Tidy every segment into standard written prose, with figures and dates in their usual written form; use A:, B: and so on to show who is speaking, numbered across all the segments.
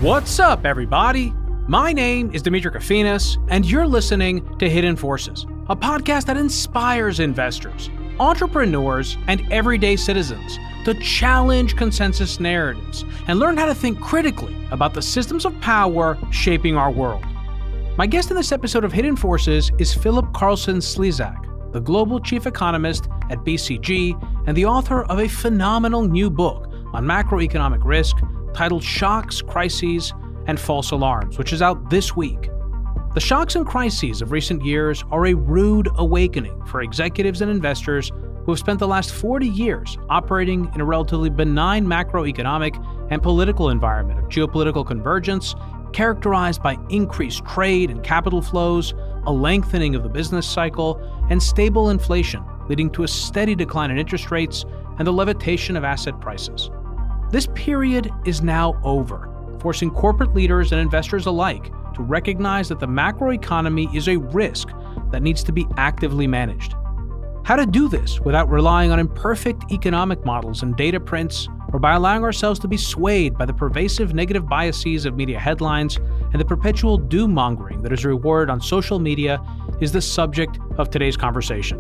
A: What's up, everybody? My name is Demetri Kofinas, and you're listening to Hidden Forces, a podcast that inspires investors, entrepreneurs, and everyday citizens to challenge consensus narratives and learn how to think critically about the systems of power shaping our world. My guest in this episode of Hidden Forces is Philipp Carlsson-Szlezak, the Global Chief Economist at BCG and the author of a phenomenal new book on macroeconomic risk titled Shocks, Crises, and False Alarms, which is out this week. The shocks and crises of recent years are a rude awakening for executives and investors who have spent the last 40 years operating in a relatively benign macroeconomic and political environment of geopolitical convergence characterized by increased trade and capital flows, a lengthening of the business cycle, and stable inflation, leading to a steady decline in interest rates and the levitation of asset prices. This period is now over, forcing corporate leaders and investors alike to recognize that the macroeconomy is a risk that needs to be actively managed. How to do this without relying on imperfect economic models and data prints, or by allowing ourselves to be swayed by the pervasive negative biases of media headlines and the perpetual doom-mongering that is rewarded on social media, is the subject of today's conversation.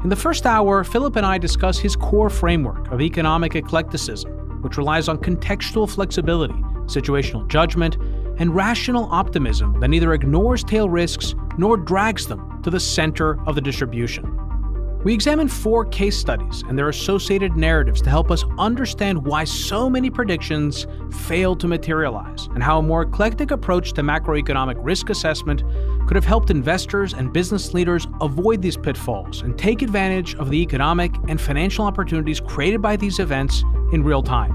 A: In the first hour, Philipp and I discuss his core framework of economic eclecticism, which relies on contextual flexibility, situational judgment, and rational optimism that neither ignores tail risks nor drags them to the center of the distribution. We examine 4 case studies and their associated narratives to help us understand why so many predictions failed to materialize, and how a more eclectic approach to macroeconomic risk assessment could have helped investors and business leaders avoid these pitfalls and take advantage of the economic and financial opportunities created by these events in real time.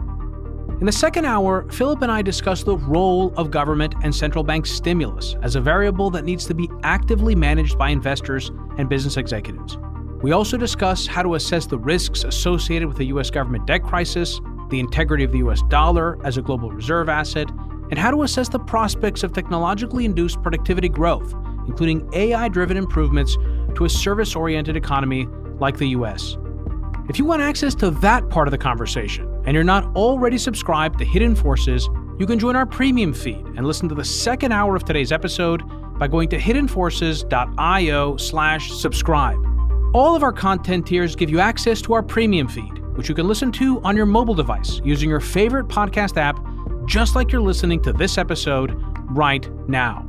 A: In the second hour, Philipp and I discuss the role of government and central bank stimulus as a variable that needs to be actively managed by investors and business executives. We also discuss how to assess the risks associated with the U.S. government debt crisis, the integrity of the U.S. dollar as a global reserve asset, and how to assess the prospects of technologically induced productivity growth, including AI-driven improvements to a service-oriented economy like the U.S. If you want access to that part of the conversation, and you're not already subscribed to Hidden Forces, you can join our premium feed and listen to the second hour of today's episode by going to hiddenforces.io/subscribe. All of our content tiers give you access to our premium feed, which you can listen to on your mobile device using your favorite podcast app, just like you're listening to this episode right now.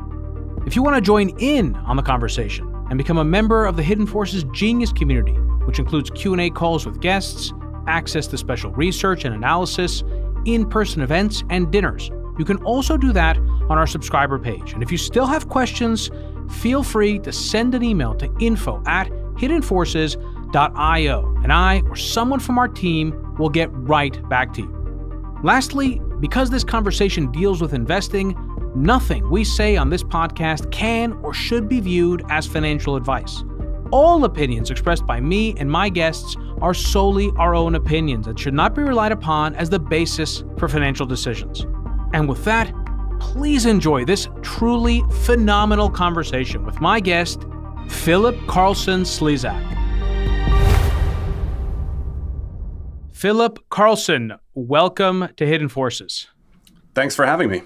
A: If you want to join in on the conversation and become a member of the Hidden Forces Genius community, which includes Q&A calls with guests, access to special research and analysis, in-person events, and dinners, you can also do that on our subscriber page. And if you still have questions, feel free to send an email to info@hiddenforces.io, and I or someone from our team will get right back to you. Lastly, because this conversation deals with investing, nothing we say on this podcast can or should be viewed as financial advice. All opinions expressed by me and my guests are solely our own opinions and should not be relied upon as the basis for financial decisions. And with that, please enjoy this truly phenomenal conversation with my guest, Philipp Carlsson-Szlezak. Philipp Carlsson, welcome to Hidden Forces.
B: Thanks for having me.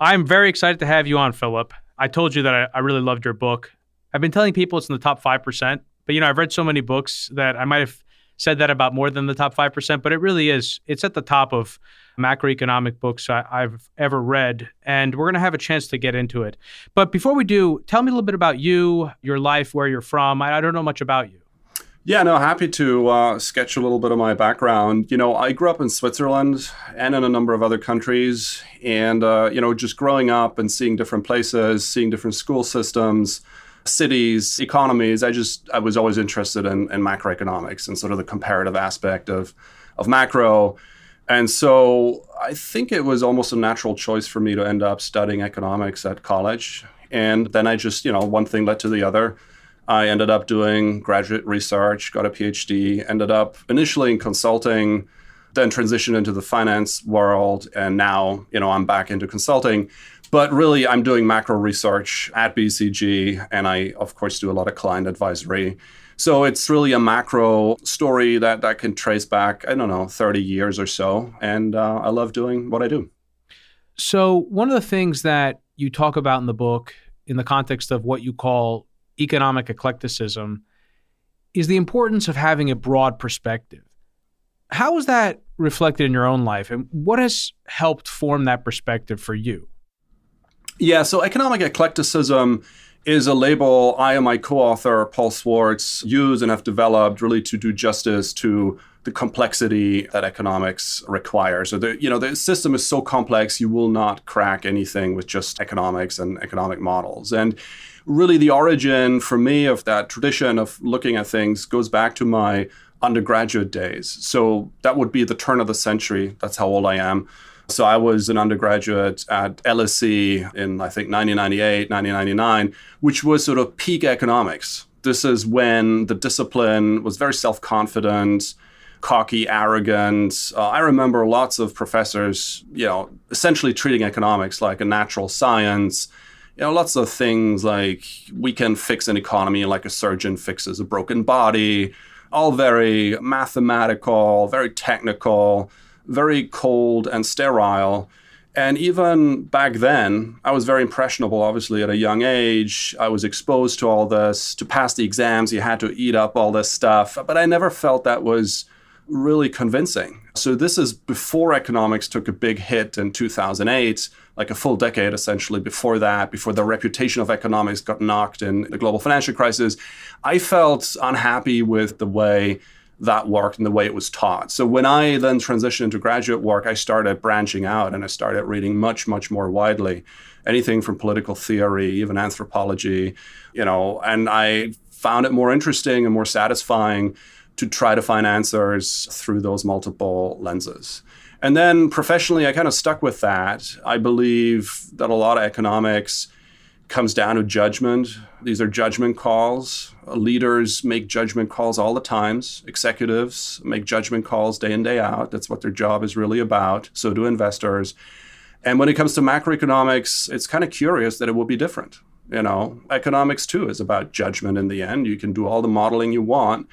A: I'm very excited to have you on, Philipp. I told you that I really loved your book. I've been telling people it's in the top 5%, but I've read so many books that I might have said that about more than the top 5%, but it really is. It's at the top of macroeconomic books I've ever read, and we're going to have a chance to get into it. But before we do, tell me a little bit about you, your life, where you're from. I don't know much about you.
B: Yeah, no, happy to sketch a little bit of my background. I grew up in Switzerland and in a number of other countries, and, just growing up and seeing different places, seeing different school systems, cities, economies. I was always interested in macroeconomics and sort of the comparative aspect of macro. And so I think it was almost a natural choice for me to end up studying economics at college. And then I just, one thing led to the other. I ended up doing graduate research, got a PhD, ended up initially in consulting, then transitioned into the finance world. And now, I'm back into consulting. But really, I'm doing macro research at BCG, and I, of course, do a lot of client advisory. So it's really a macro story that can trace back, 30 years or so. And I love doing what I do.
A: So one of the things that you talk about in the book in the context of what you call economic eclecticism is the importance of having a broad perspective. How is that reflected in your own life, and what has helped form that perspective for you?
B: Yeah, so economic eclecticism is a label I and my co-author, Paul Swartz, use and have developed really to do justice to the complexity that economics requires. So the system is so complex, you will not crack anything with just economics and economic models. And really the origin for me of that tradition of looking at things goes back to my undergraduate days. So that would be the turn of the century. That's how old I am. So I was an undergraduate at LSE in, I think, 1998, 1999, which was sort of peak economics. This is when the discipline was very self-confident, cocky, arrogant. I remember lots of professors, essentially treating economics like a natural science. Lots of things like we can fix an economy like a surgeon fixes a broken body, all very mathematical, very technical, very cold and sterile. And even back then, I was very impressionable, obviously, at a young age. I was exposed to all this. To pass the exams, you had to eat up all this stuff. But I never felt that was really convincing. So this is before economics took a big hit in 2008, like a full decade essentially before that, before the reputation of economics got knocked in the global financial crisis. I felt unhappy with the way that worked and the way it was taught. So when I then transitioned into graduate work, I started branching out and I started reading much, much more widely. Anything from political theory, even anthropology, and I found it more interesting and more satisfying to try to find answers through those multiple lenses. And then professionally, I kind of stuck with that. I believe that a lot of economics comes down to judgment. These are judgment calls. Leaders make judgment calls all the time. Executives make judgment calls day in, day out. That's what their job is really about. So do investors. And when it comes to macroeconomics, it's kind of curious that it will be different. Economics too is about judgment in the end. You can do all the modeling you want,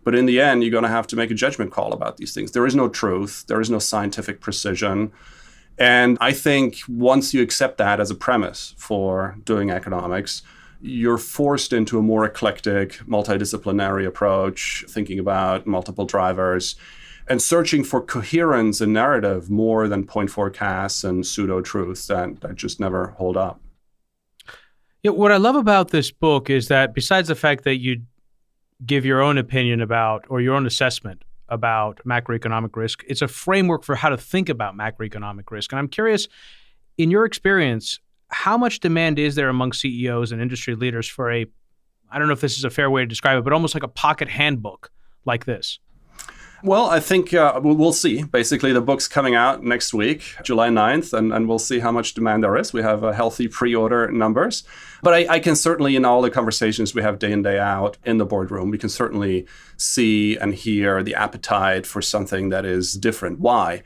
B: but in the end, you're going to have to make a judgment call about these things. There is no truth. There is no scientific precision. And I think once you accept that as a premise for doing economics, you're forced into a more eclectic, multidisciplinary approach, thinking about multiple drivers and searching for coherence and narrative more than point forecasts and pseudo-truths that just never hold up.
A: Yeah, what I love about this book is that besides the fact that you give your own opinion about, or your own assessment about macroeconomic risk, it's a framework for how to think about macroeconomic risk. And I'm curious, in your experience, how much demand is there among CEOs and industry leaders for I don't know if this is a fair way to describe it, but almost like a pocket handbook like this?
B: Well, I think we'll see. Basically, the book's coming out next week, July 9th, and we'll see how much demand there is. We have healthy pre-order numbers. But I can certainly, in all the conversations we have day in, day out in the boardroom, we can certainly see and hear the appetite for something that is different. Why?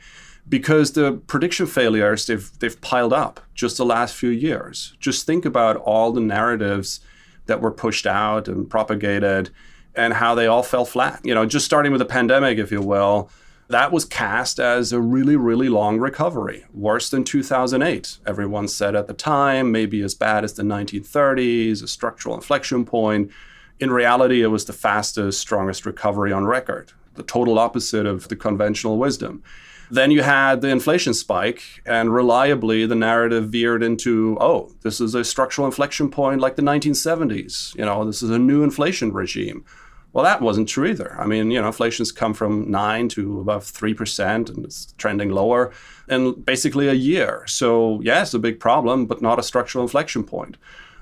B: Because the prediction failures, they've piled up just the last few years. Just think about all the narratives that were pushed out and propagated and how they all fell flat. Just starting with the pandemic, if you will, that was cast as a really, really long recovery, worse than 2008. Everyone said at the time, maybe as bad as the 1930s, a structural inflection point. In reality, it was the fastest, strongest recovery on record, the total opposite of the conventional wisdom. Then you had the inflation spike, and reliably the narrative veered into, this is a structural inflection point like the 1970s. This is a new inflation regime. Well, that wasn't true either. I mean, inflation's come from 9 to above 3%, and it's trending lower in basically a year. So, yes, a big problem, but not a structural inflection point.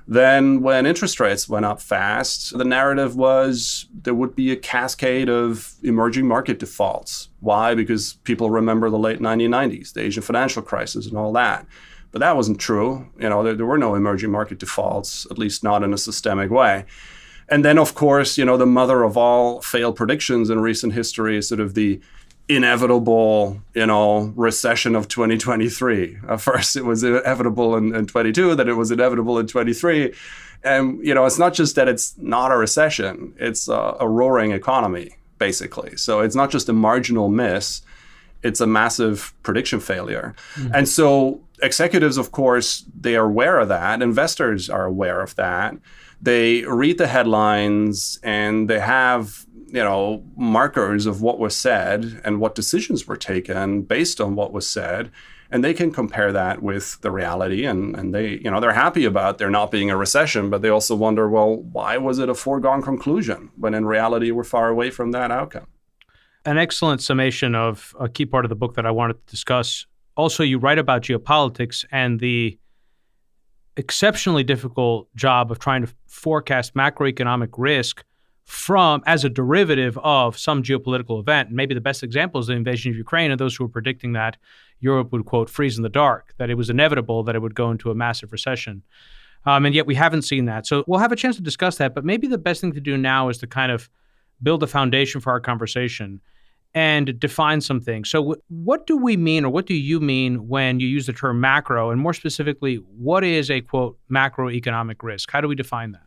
B: Then when interest rates went up fast, the narrative was there would be a cascade of emerging market defaults. Why? Because people remember the late 1990s, the Asian financial crisis and all that. But that wasn't true. There were no emerging market defaults, at least not in a systemic way. And then, of course, the mother of all failed predictions in recent history is sort of the inevitable, recession of 2023. First, it was inevitable in 22, then it was inevitable in 23. And, it's not just that it's not a recession, it's a roaring economy, basically. So it's not just a marginal miss. it's a massive prediction failure. And so executives, of course, they are aware of that. Investors are aware of that. They read the headlines and they have, markers of what was said and what decisions were taken based on what was said. And they can compare that with the reality, and they, they're happy about there not being a recession, but they also wonder, well, why was it a foregone conclusion when in reality we're far away from that outcome?
A: An excellent summation of a key part of the book that I wanted to discuss. Also, you write about geopolitics and the exceptionally difficult job of trying to forecast macroeconomic risk as a derivative of some geopolitical event. And maybe the best example is the invasion of Ukraine and those who were predicting that Europe would, quote, freeze in the dark, that it was inevitable that it would go into a massive recession. And yet we haven't seen that. So we'll have a chance to discuss that. But maybe the best thing to do now is to kind of build a foundation for our conversation and define some things. So what do we mean, or what do you mean when you use the term macro? And more specifically, what is a, quote, macroeconomic risk? How do we define that?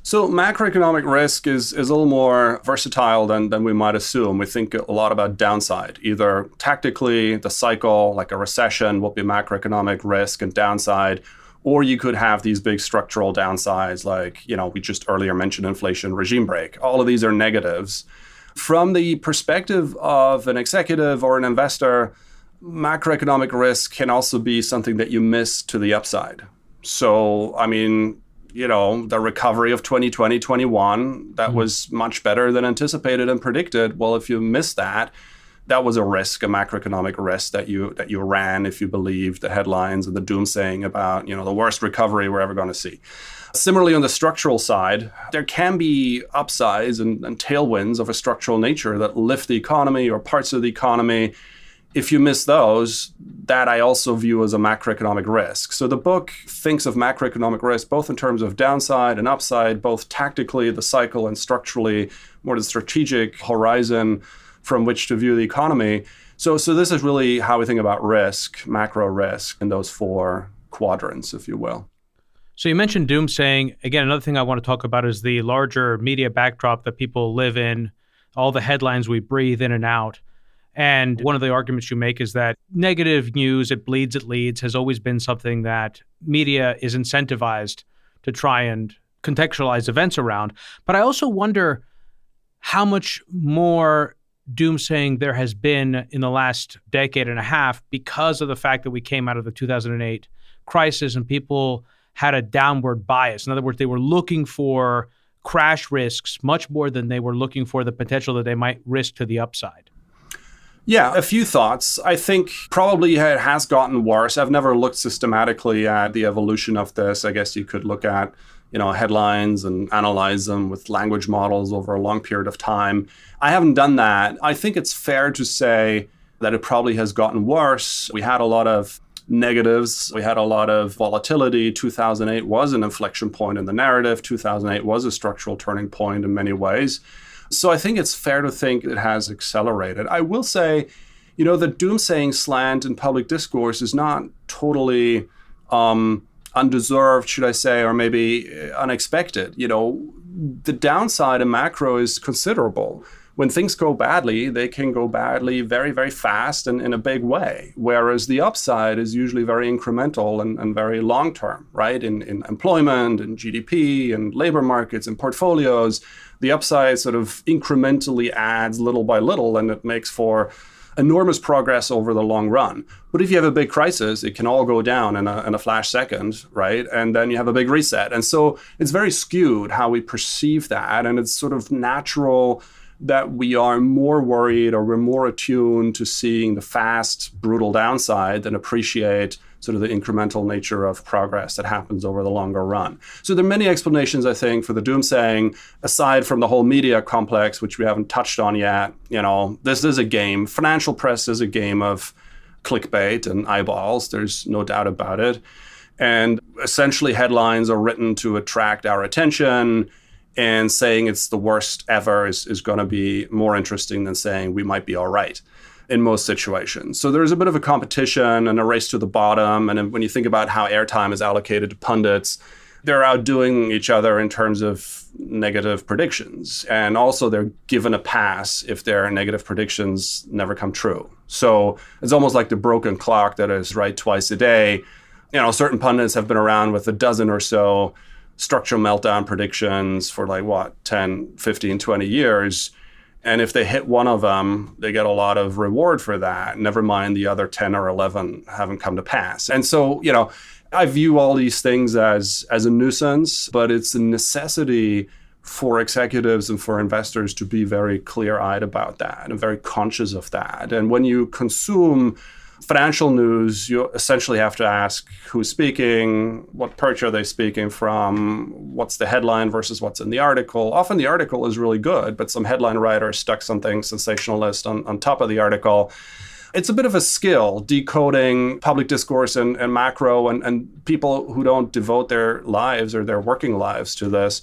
B: So macroeconomic risk is a little more versatile than we might assume. We think a lot about downside. Either tactically, the cycle, like a recession, will be macroeconomic risk and downside, or you could have these big structural downsides like, we just earlier mentioned inflation, regime break. All of these are negatives. From the perspective of an executive or an investor, macroeconomic risk can also be something that you miss to the upside. So, the recovery of 2020, 21, that was much better than anticipated and predicted. Well, if you miss that, that was a risk, a macroeconomic risk that you ran if you believed the headlines and the doomsaying about, the worst recovery we're ever going to see. Similarly, on the structural side, there can be upsides and tailwinds of a structural nature that lift the economy or parts of the economy. If you miss those, that I also view as a macroeconomic risk. So the book thinks of macroeconomic risk both in terms of downside and upside, both tactically, the cycle, and structurally, more the strategic horizon from which to view the economy. So this is really how we think about risk, macro risk, in those four quadrants, if you will.
A: So you mentioned doomsaying. Again, another thing I want to talk about is the larger media backdrop that people live in, all the headlines we breathe in and out. And one of the arguments you make is that negative news, it bleeds, it leads, has always been something that media is incentivized to try and contextualize events around. But I also wonder how much more doomsaying there has been in the last decade and a half because of the fact that we came out of the 2008 crisis and people had a downward bias. In other words, they were looking for crash risks much more than they were looking for the potential that they might risk to the upside.
B: Yeah, a few thoughts. I think probably it has gotten worse. I've never looked systematically at the evolution of this. I guess you could look at, headlines and analyze them with language models over a long period of time. I haven't done that. I think it's fair to say that it probably has gotten worse. We had a lot of negatives. We had a lot of volatility. 2008 was an inflection point in the narrative. 2008 was a structural turning point in many ways. So I think it's fair to think it has accelerated. I will say, the doomsaying slant in public discourse is not totally undeserved, should I say, or maybe unexpected. The downside in macro is considerable. When things go badly, they can go badly very, very fast and in a big way, whereas the upside is usually very incremental and very long-term, right? In employment and GDP and labor markets and portfolios, the upside sort of incrementally adds little by little, and it makes for enormous progress over the long run. But if you have a big crisis, it can all go down in a flash second, right? And then you have a big reset. And so it's very skewed how we perceive that, and it's sort of natural that we are more worried or we're more attuned to seeing the fast, brutal downside than appreciate sort of the incremental nature of progress that happens over the longer run. So there are many explanations, I think, for the doomsaying, aside from the whole media complex, which we haven't touched on yet. This is a game. Financial press is a game of clickbait and eyeballs. There's no doubt about it. And essentially headlines are written to attract our attention, and saying it's the worst ever is going to be more interesting than saying we might be all right in most situations. So there's a bit of a competition and a race to the bottom. And when you think about how airtime is allocated to pundits, they're outdoing each other in terms of negative predictions. And also they're given a pass if their negative predictions never come true. So it's almost like the broken clock that is right twice a day. Certain pundits have been around with a dozen or so structural meltdown predictions for 10, 15, 20 years. And if they hit one of them, they get a lot of reward for that. Never mind the other 10 or 11 haven't come to pass. And so, I view all these things as a nuisance, but it's a necessity for executives and for investors to be very clear-eyed about that and very conscious of that. And when you consume financial news, you essentially have to ask who's speaking, what perch are they speaking from, what's the headline versus what's in the article. Often the article is really good, but some headline writer stuck something sensationalist on top of the article. It's a bit of a skill, decoding public discourse and macro, and people who don't devote their lives or their working lives to this,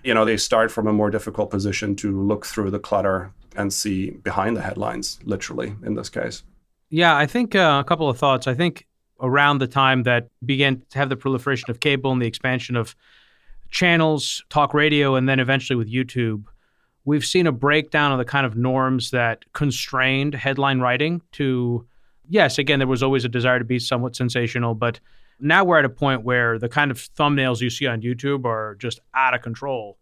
B: they start from a more difficult position to look through the clutter and see behind the headlines, literally, in this case.
A: Yeah, I think a couple of thoughts. I think around the time that began to have the proliferation of cable and the expansion of channels, talk radio, and then eventually with YouTube, we've seen a breakdown of the kind of norms that constrained headline writing to, yes, again, there was always a desire to be somewhat sensational, but now we're at a point where the kind of thumbnails you see on YouTube are just out of control.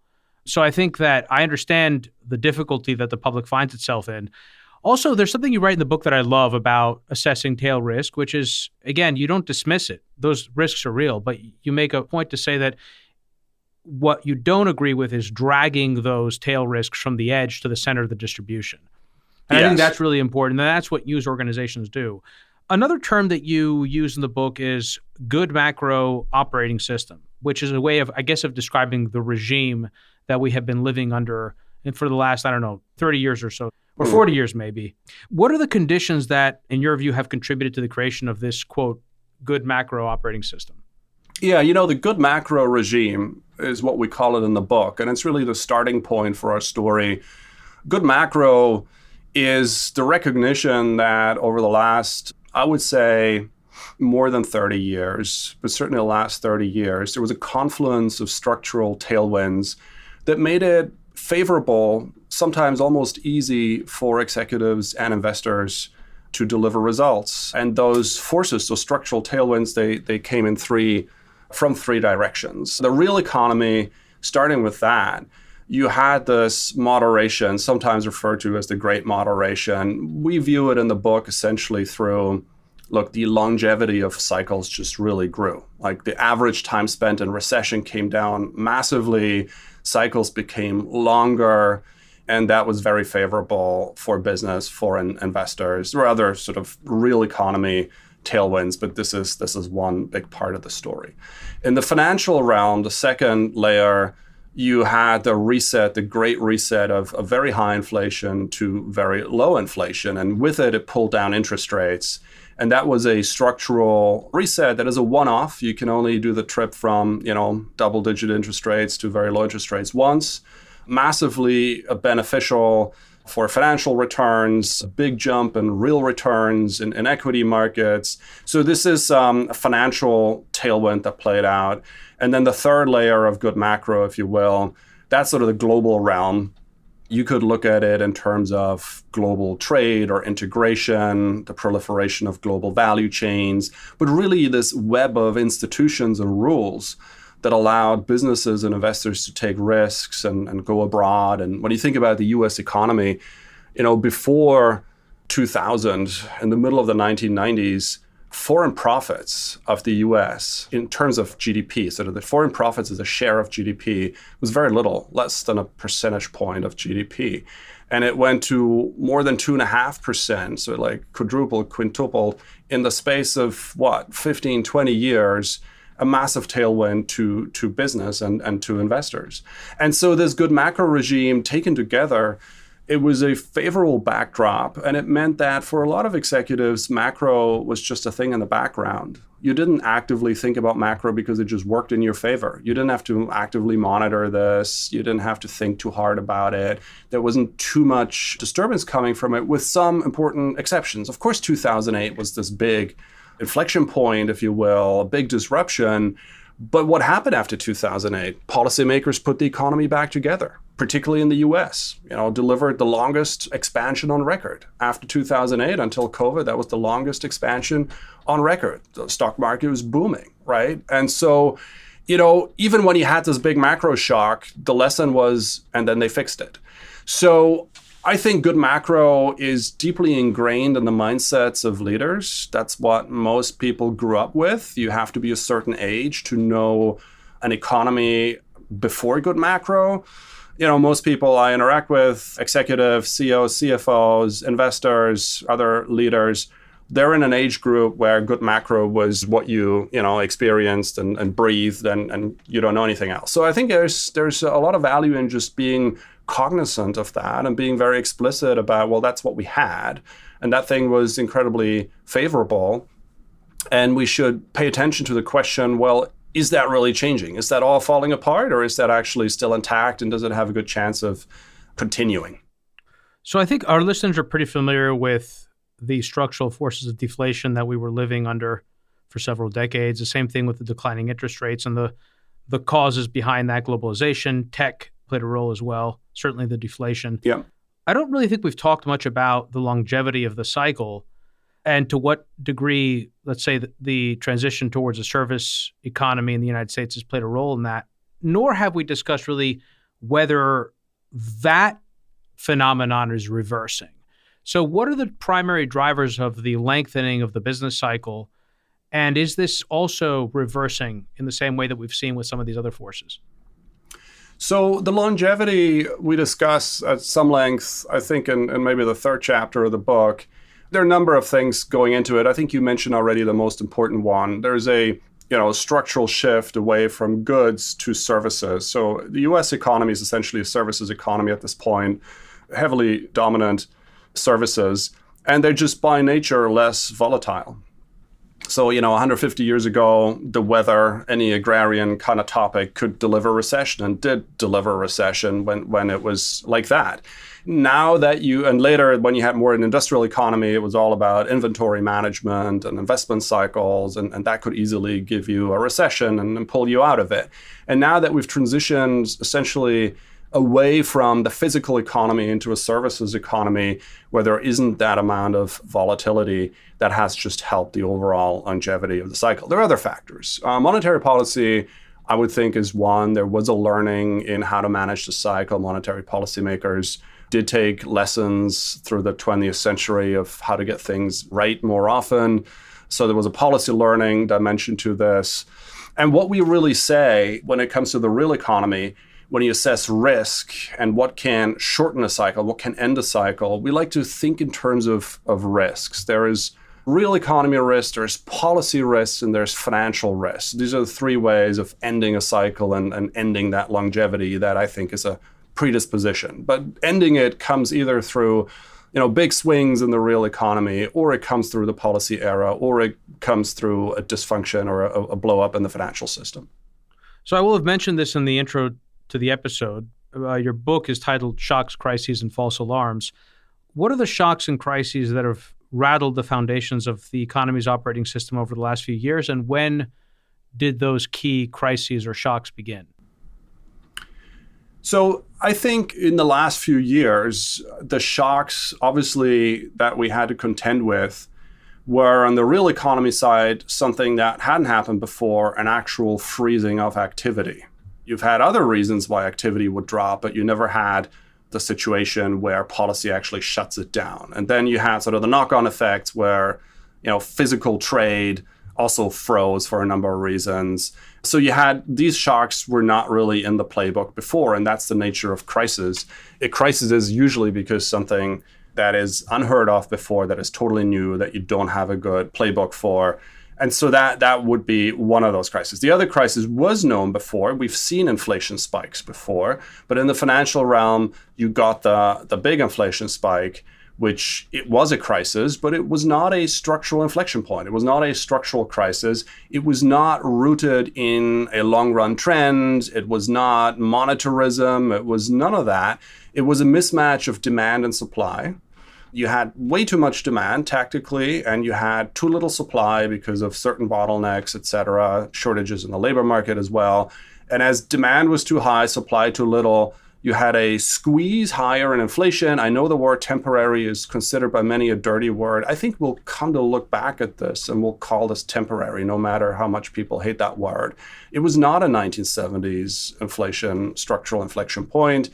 A: So I think that I understand the difficulty that the public finds itself in. Also, there's something you write in the book that I love about assessing tail risk, which is, again, you don't dismiss it. Those risks are real, but you make a point to say that what you don't agree with is dragging those tail risks from the edge to the center of the distribution. And yes. I think that's really important, and that's what news organizations do. Another term that you use in the book is good macro operating system, which is a way of, of describing the regime that we have been living under for the last, 30 years or so. Or 40 years maybe. What are the conditions that, in your view, have contributed to the creation of this, quote, good macro operating system?
B: Yeah, the good macro regime is what we call it in the book, and it's really the starting point for our story. Good macro is the recognition that over the last, I would say, more than 30 years, but certainly the last 30 years, there was a confluence of structural tailwinds that made it favorable, sometimes almost easy for executives and investors to deliver results. And those forces, those structural tailwinds, they came in from three directions. The real economy, starting with that, you had this moderation, sometimes referred to as the Great Moderation. We view it in the book essentially through, the longevity of cycles just really grew. The average time spent in recession came down massively. Cycles became longer, and that was very favorable for business, for investors. There were other sort of real economy tailwinds, but this is one big part of the story. In the financial realm, the second layer, you had the reset, the great reset of very high inflation to very low inflation, and with it pulled down interest rates. And that was a structural reset that is a one-off. You can only do the trip from, double-digit interest rates to very low interest rates once. Massively beneficial for financial returns, a big jump in real returns in equity markets. So this is a financial tailwind that played out. And then the third layer of good macro, if you will, that's sort of the global realm. You could look at it in terms of global trade or integration, the proliferation of global value chains, but really this web of institutions and rules that allowed businesses and investors to take risks and go abroad. And when you think about the US economy, before 2000, in the middle of the 1990s, foreign profits of the US in terms of GDP, so the foreign profits as a share of GDP was very little, less than a percentage point of GDP. And it went to more than 2.5%, so quadrupled, quintupled in the space of 15, 20 years, a massive tailwind to business and to investors. And so this good macro regime taken together, it was a favorable backdrop, and it meant that for a lot of executives, macro was just a thing in the background. You didn't actively think about macro because it just worked in your favor. You didn't have to actively monitor this. You didn't have to think too hard about it. There wasn't too much disturbance coming from it, with some important exceptions. Of course, 2008 was this big inflection point, if you will, a big disruption. But what happened after 2008? Policymakers put the economy back together, particularly in the US, delivered the longest expansion on record. After 2008 until COVID, that was the longest expansion on record. The stock market was booming, right? And so, even when you had this big macro shock, the lesson was, and then they fixed it. So I think good macro is deeply ingrained in the mindsets of leaders. That's what most people grew up with. You have to be a certain age to know an economy before good macro. Most people I interact with, executives, CEOs, CFOs, investors, other leaders, they're in an age group where good macro was what you experienced and breathed, and you don't know anything else. So I think there's a lot of value in just being cognizant of that and being very explicit about, well, that's what we had, and that thing was incredibly favorable, and we should pay attention to the question, well, is that really changing? Is that all falling apart, or is that actually still intact, and does it have a good chance of continuing?
A: So I think our listeners are pretty familiar with the structural forces of deflation that we were living under for several decades. The same thing with the declining interest rates and the causes behind that. Globalization, tech played a role as well, certainly the deflation.
B: Yeah.
A: I don't really think we've talked much about the longevity of the cycle and to what degree, let's say, the transition towards a service economy in the United States has played a role in that, nor have we discussed really whether that phenomenon is reversing. So what are the primary drivers of the lengthening of the business cycle? And is this also reversing in the same way that we've seen with some of these other forces?
B: So the longevity we discuss at some length, I think in maybe the third chapter of the book. There are a number of things going into it. I think you mentioned already the most important one. There's a structural shift away from goods to services. So the US economy is essentially a services economy at this point, heavily dominant services, and they're just by nature less volatile. So, 150 years ago, the weather, any agrarian kind of topic could deliver recession and did deliver recession when it was like that. Now that and later when you had more an industrial economy, it was all about inventory management and investment cycles, and that could easily give you a recession and pull you out of it. And now that we've transitioned essentially away from the physical economy into a services economy where there isn't that amount of volatility, that has just helped the overall longevity of the cycle. There are other factors. Monetary policy, I would think, is one. There was a learning in how to manage the cycle. Monetary policymakers did take lessons through the 20th century of how to get things right more often. So there was a policy learning dimension to this. And what we really say when it comes to the real economy, when you assess risk and what can shorten a cycle, what can end a cycle, we like to think in terms of risks. There is real economy risk, there's policy risks, and there's financial risks. These are the three ways of ending a cycle and ending that longevity that I think is a predisposition. But ending it comes either through big swings in the real economy, or it comes through the policy era, or it comes through a dysfunction or a blow up in the financial system.
A: So I will have mentioned this in the intro to the episode. Your book is titled Shocks, Crises, and False Alarms. What are the shocks and crises that have rattled the foundations of the economy's operating system over the last few years, and when did those key crises or shocks begin?
B: So I think in the last few years, the shocks, obviously, that we had to contend with were, on the real economy side, something that hadn't happened before, an actual freezing of activity. You've had other reasons why activity would drop, but you never had the situation where policy actually shuts it down. And then you had sort of the knock-on effects where, physical trade also froze for a number of reasons. So you had these shocks were not really in the playbook before, and that's the nature of crisis. A crisis is usually because something that is unheard of before, that is totally new, that you don't have a good playbook for. And so that would be one of those crises. The other crisis was known before. We've seen inflation spikes before. But in the financial realm, you got the big inflation spike, which it was a crisis, but it was not a structural inflection point. It was not a structural crisis. It was not rooted in a long-run trend. It was not monetarism. It was none of that. It was a mismatch of demand and supply. You had way too much demand tactically, and you had too little supply because of certain bottlenecks, et cetera, shortages in the labor market as well. And as demand was too high, supply too little, you had a squeeze higher in inflation. I know the word temporary is considered by many a dirty word. I think we'll come to look back at this and we'll call this temporary, no matter how much people hate that word. It was not a 1970s inflation, structural inflection point.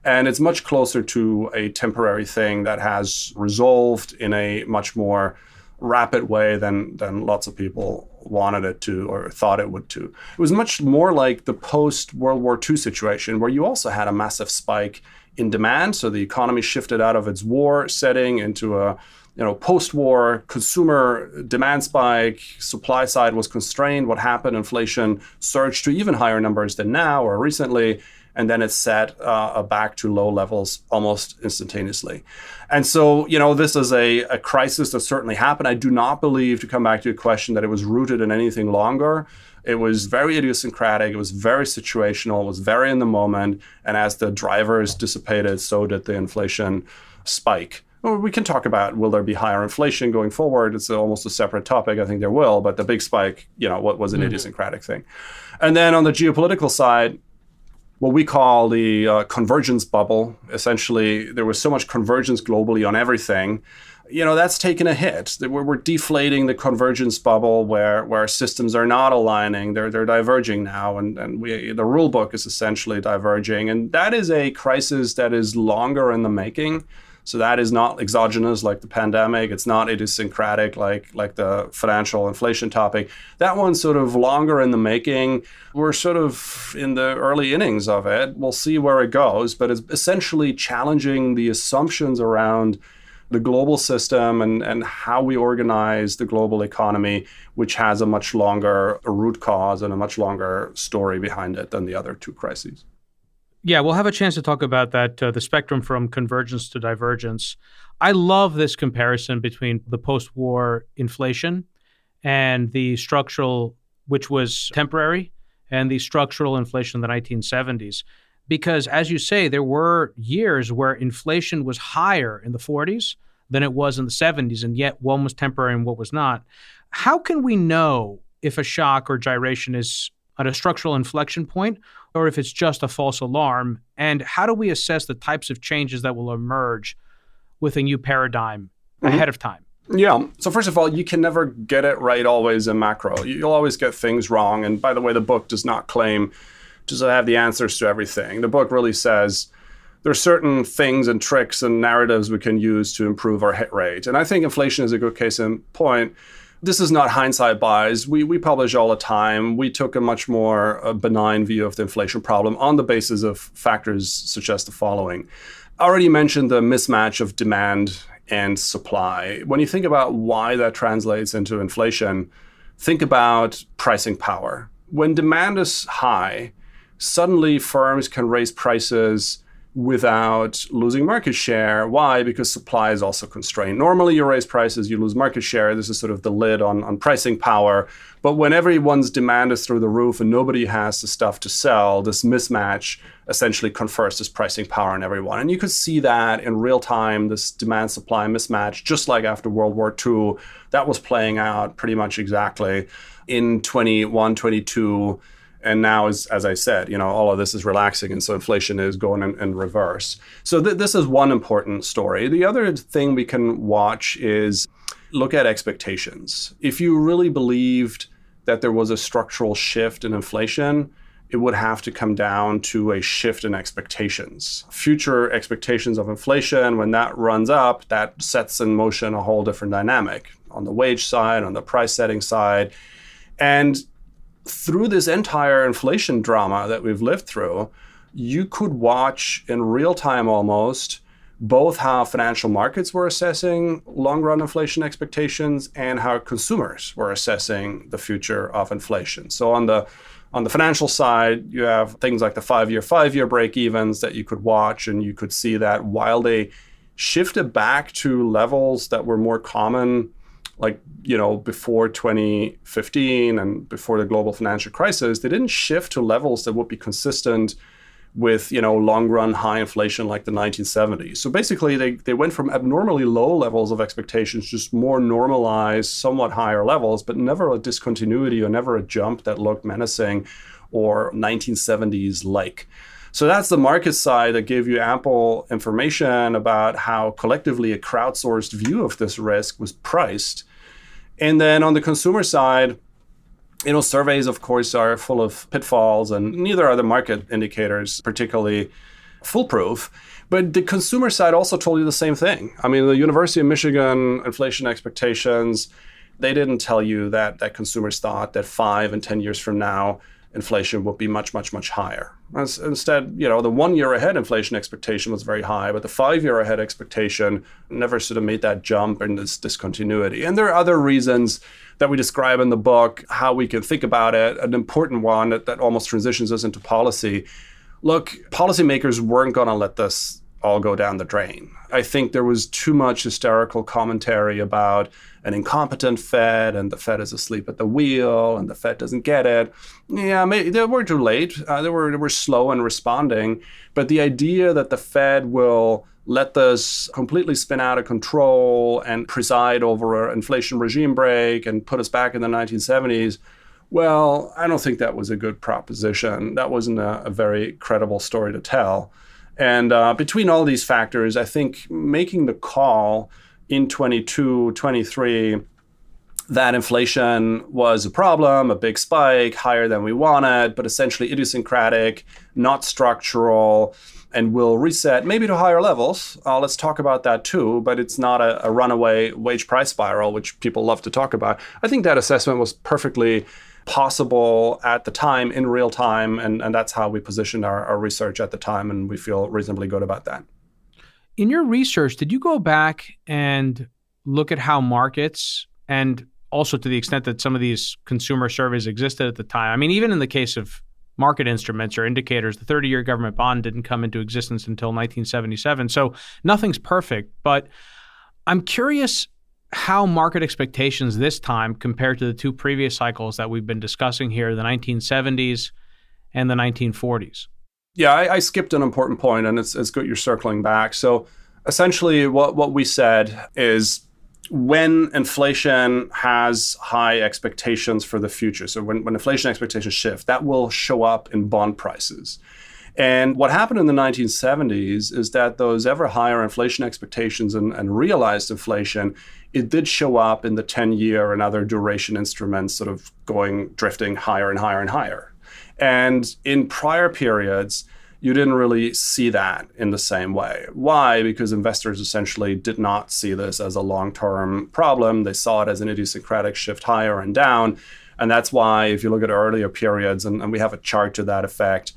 B: And it's much closer to a temporary thing that has resolved in a much more rapid way than lots of people wanted it to or thought it would to. It was much more like the post-World War II situation, where you also had a massive spike in demand. So the economy shifted out of its war setting into a post-war consumer demand spike. Supply side was constrained. What happened? Inflation surged to even higher numbers than now or recently. And then it set back to low levels almost instantaneously. And so, this is a crisis that certainly happened. I do not believe, to come back to your question, that it was rooted in anything longer. It was very idiosyncratic. It was very situational. It was very in the moment. And as the drivers dissipated, so did the inflation spike. Well, we can talk about, will there be higher inflation going forward? It's almost a separate topic. I think there will. But the big spike, what was an idiosyncratic thing. And then on the geopolitical side, what we call the convergence bubble. Essentially, there was so much convergence globally on everything. That's taken a hit. We're deflating the convergence bubble where systems are not aligning. They're diverging now, and the rule book is essentially diverging. And that is a crisis that is longer in the making. So that is not exogenous like the pandemic. It's not idiosyncratic like the financial inflation topic. That one's sort of longer in the making. We're sort of in the early innings of it. We'll see where it goes, but it's essentially challenging the assumptions around the global system and how we organize the global economy, which has a much longer root cause and a much longer story behind it than the other two crises.
A: Yeah, we'll have a chance to talk about that, the spectrum from convergence to divergence. I love this comparison between the post-war inflation and the structural, which was temporary, and the structural inflation in the 1970s. Because as you say, there were years where inflation was higher in the 40s than it was in the 70s, and yet one was temporary and what was not. How can we know if a shock or gyration is at a structural inflection point, or if it's just a false alarm? And how do we assess the types of changes that will emerge with a new paradigm ahead of time?
B: Yeah. So first of all, you can never get it right always in macro. You'll always get things wrong. And by the way, the book does not claim to have the answers to everything. The book really says there are certain things and tricks and narratives we can use to improve our hit rate. And I think inflation is a good case in point. This is not hindsight bias. We publish all the time. We took a much more benign view of the inflation problem on the basis of factors such as the following. I already mentioned the mismatch of demand and supply. When you think about why that translates into inflation, think about pricing power. When demand is high, suddenly firms can raise prices without losing market share. Why? Because supply is also constrained. Normally, you raise prices, you lose market share. This is sort of the lid on pricing power. But when everyone's demand is through the roof and nobody has the stuff to sell, this mismatch essentially confers this pricing power on everyone. And you could see that in real time, this demand-supply mismatch, just like after World War II, that was playing out pretty much exactly in 21, 22. And now, as I said, all of this is relaxing. And so inflation is going in reverse. So this is one important story. The other thing we can watch is look at expectations. If you really believed that there was a structural shift in inflation, it would have to come down to a shift in expectations. Future expectations of inflation, when that runs up, that sets in motion a whole different dynamic on the wage side, on the price setting side. And through this entire inflation drama that we've lived through, you could watch in real time almost both how financial markets were assessing long-run inflation expectations and how consumers were assessing the future of inflation. So on the financial side, you have things like the five-year break-evens that you could watch, and you could see that while they shifted back to levels that were more common before 2015 and before the global financial crisis, they didn't shift to levels that would be consistent with, long-run high inflation like the 1970s. So basically, they went from abnormally low levels of expectations, just more normalized, somewhat higher levels, but never a discontinuity or never a jump that looked menacing or 1970s-like. So that's the market side that gave you ample information about how collectively a crowdsourced view of this risk was priced. And then on the consumer side, surveys, of course, are full of pitfalls, and neither are the market indicators particularly foolproof. But the consumer side also told you the same thing. I mean, the University of Michigan inflation expectations, they didn't tell you that consumers thought that 5 and 10 years from now, inflation would be much, much, much higher. Instead, the 1 year ahead inflation expectation was very high, but the 5 year ahead expectation never sort of made that jump in this discontinuity. And there are other reasons that we describe in the book, how we can think about it. An important one that almost transitions us into policy. Look, policymakers weren't going to let this all go down the drain. I think there was too much hysterical commentary about an incompetent Fed, and the Fed is asleep at the wheel, and the Fed doesn't get it. Yeah, maybe they were too late. They were slow in responding. But the idea that the Fed will let this completely spin out of control and preside over an inflation regime break and put us back in the 1970s, well, I don't think that was a good proposition. That wasn't a very credible story to tell. And between all these factors, I think making the call in 22, 23, that inflation was a problem, a big spike, higher than we wanted, but essentially idiosyncratic, not structural, and will reset maybe to higher levels. Let's talk about that too, but it's not a runaway wage price spiral, which people love to talk about. I think that assessment was perfectly possible at the time, in real time, and that's how we positioned our research at the time, and we feel reasonably good about that.
A: In your research, did you go back and look at how markets, and also to the extent that some of these consumer surveys existed at the time? I mean, even in the case of market instruments or indicators, the 30-year government bond didn't come into existence until 1977. So nothing's perfect, but I'm curious how market expectations this time compare to the two previous cycles that we've been discussing here, the 1970s and the 1940s.
B: Yeah, I skipped an important point, and it's good you're circling back. So essentially what we said is when inflation has high expectations for the future, so when inflation expectations shift, that will show up in bond prices. And what happened in the 1970s is that those ever higher inflation expectations and realized inflation, it did show up in the 10-year and other duration instruments sort of drifting higher and higher and higher. And in prior periods, you didn't really see that in the same way. Why? Because investors essentially did not see this as a long-term problem. They saw it as an idiosyncratic shift higher and down. And that's why if you look at earlier periods, and we have a chart to that effect,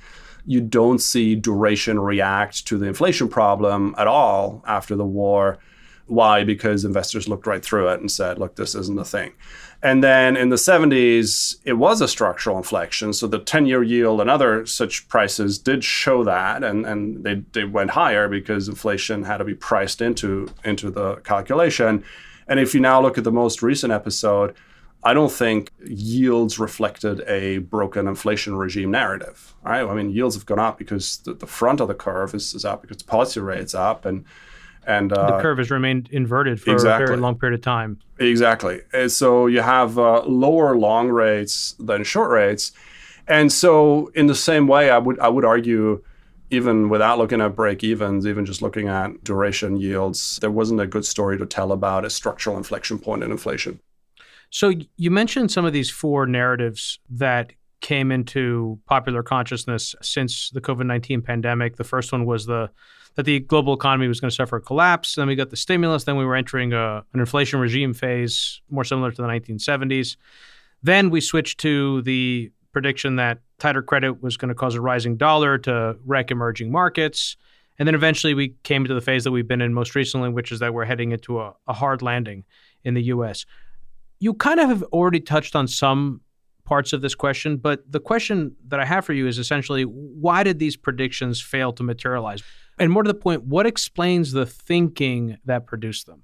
B: you don't see duration react to the inflation problem at all after the war. Why? Because investors looked right through it and said, look, this isn't a thing. And then in the 70s, it was a structural inflection. So the 10-year yield and other such prices did show that, and they went higher because inflation had to be priced into the calculation. And if you now look at the most recent episode, I don't think yields reflected a broken inflation regime narrative. Right? I mean, yields have gone up because the front of the curve is up because the policy rate's up, and
A: the curve has remained inverted for a very long period of time.
B: Exactly. And so you have lower long rates than short rates. And so in the same way, I would argue, even without looking at break-evens, even just looking at duration yields, there wasn't a good story to tell about a structural inflection point in inflation.
A: So you mentioned some of these four narratives that came into popular consciousness since the COVID-19 pandemic. The first one was that the global economy was going to suffer a collapse. Then we got the stimulus. Then we were entering an inflation regime phase more similar to the 1970s. Then we switched to the prediction that tighter credit was going to cause a rising dollar to wreck emerging markets. And then eventually we came into the phase that we've been in most recently, which is that we're heading into a hard landing in the U.S. You kind of have already touched on some parts of this question, but the question that I have for you is essentially, why did these predictions fail to materialize? And more to the point, what explains the thinking that produced them?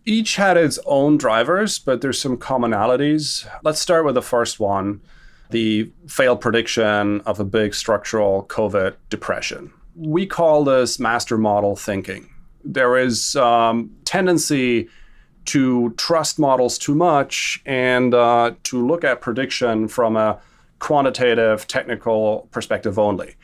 B: Each had its own drivers, but there's some commonalities. Let's start with the first one. the failed prediction of a big structural COVID depression. We call this master model thinking. There is tendency to trust models too much and to look at prediction from a quantitative, technical perspective only.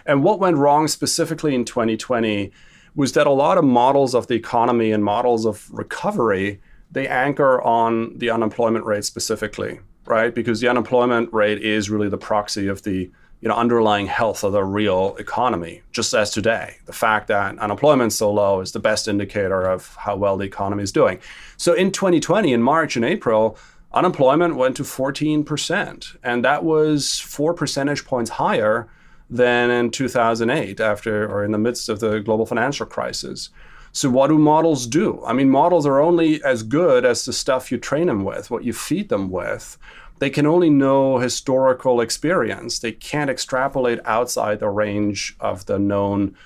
B: And what went wrong specifically in 2020 was that a lot of models of the economy and models of recovery, they anchor on the unemployment rate specifically, right? Because the unemployment rate is really the proxy of the underlying health of the real economy, just as today. The fact that unemployment is so low is the best indicator of how well the economy is doing. So in 2020, in March and April, unemployment went to 14%. And that was 4 percentage points higher than in 2008, in the midst of the global financial crisis. So what do models do? I mean, models are only as good as the stuff you train them with, what you feed them with. They can only know historical experience. They can't extrapolate outside the range of the known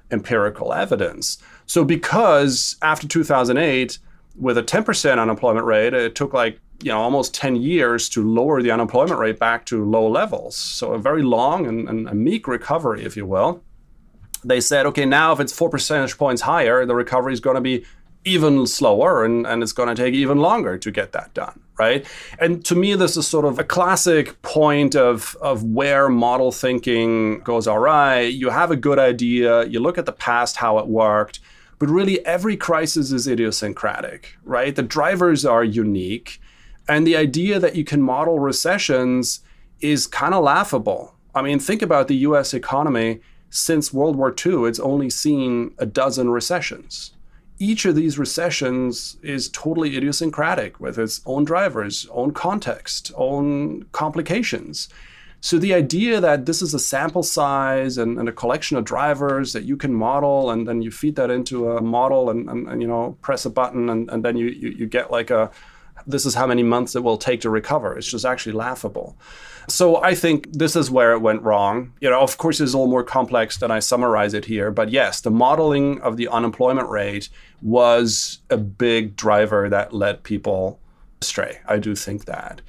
B: empirical evidence. So because after 2008, with a 10% unemployment rate, it took almost 10 years to lower the unemployment rate back to low levels. So a very long and a meek recovery, if you will. They said, okay, now if it's 4 percentage points higher, the recovery is going to be even slower and it's going to take even longer to get that done, right? And to me, this is sort of a classic point of where model thinking goes awry. You have a good idea, you look at the past, how it worked, but really every crisis is idiosyncratic, right? The drivers are unique. And the idea that you can model recessions is kind of laughable. I mean, think about the US economy. Since World War II, it's only seen a dozen recessions. Each of these recessions is totally idiosyncratic with its own drivers, own context, own complications. So the idea that this is a sample size and a collection of drivers that you can model, and then you feed that into a model and press a button and then you get this is how many months it will take to recover. It's just actually laughable. So I think this is where it went wrong. Of course, it's a little more complex than I summarize it here. But yes, the modeling of the unemployment rate was a big driver that led people astray. I do think that.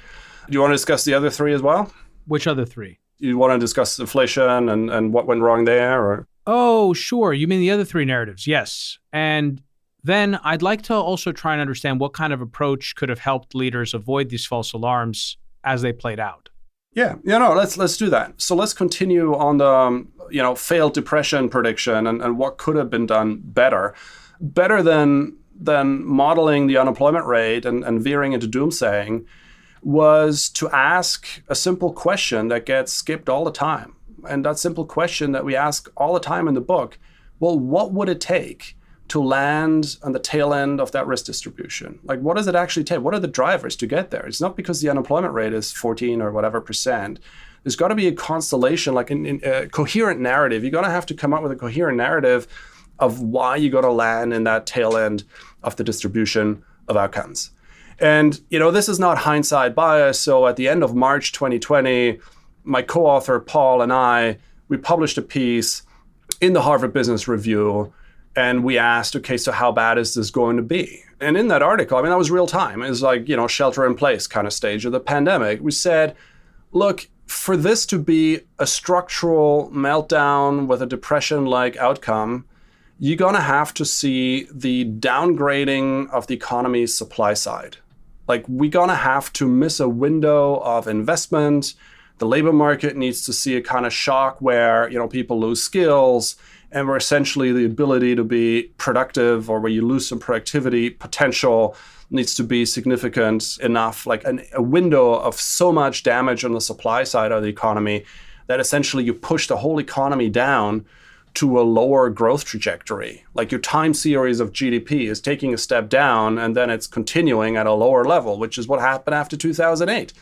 B: Do you want to discuss the other three as well?
A: Which other three?
B: You want to discuss inflation and what went wrong there? Or?
A: Oh, sure. You mean the other three narratives? Yes. And then I'd like to also try and understand what kind of approach could have helped leaders avoid these false alarms as they played out.
B: Yeah, let's do that. So let's continue on the failed depression prediction and what could have been done better. Better than modeling the unemployment rate and veering into doomsaying was to ask a simple question that gets skipped all the time. And that simple question that we ask all the time in the book, well, what would it take to land on the tail end of that risk distribution? What does it actually take? What are the drivers to get there? It's not because the unemployment rate is 14 or whatever percent. There's got to be a constellation, in a coherent narrative. You're going to have to come up with a coherent narrative of why you're going to land in that tail end of the distribution of outcomes. And, this is not hindsight bias. So at the end of March 2020, my co-author Paul and I, we published a piece in the Harvard Business Review. And we asked, okay, so how bad is this going to be? And in that article, that was real time. It was shelter in place kind of stage of the pandemic. We said, look, for this to be a structural meltdown with a depression-like outcome, you're going to have to see the downgrading of the economy's supply side. We're going to have to miss a window of investment. The labor market needs to see a kind of shock where, people lose skills, and where essentially the ability to be productive or where you lose some productivity potential needs to be significant enough, a window of so much damage on the supply side of the economy that essentially you push the whole economy down to a lower growth trajectory. Your time series of GDP is taking a step down and then it's continuing at a lower level, which is what happened after 2008.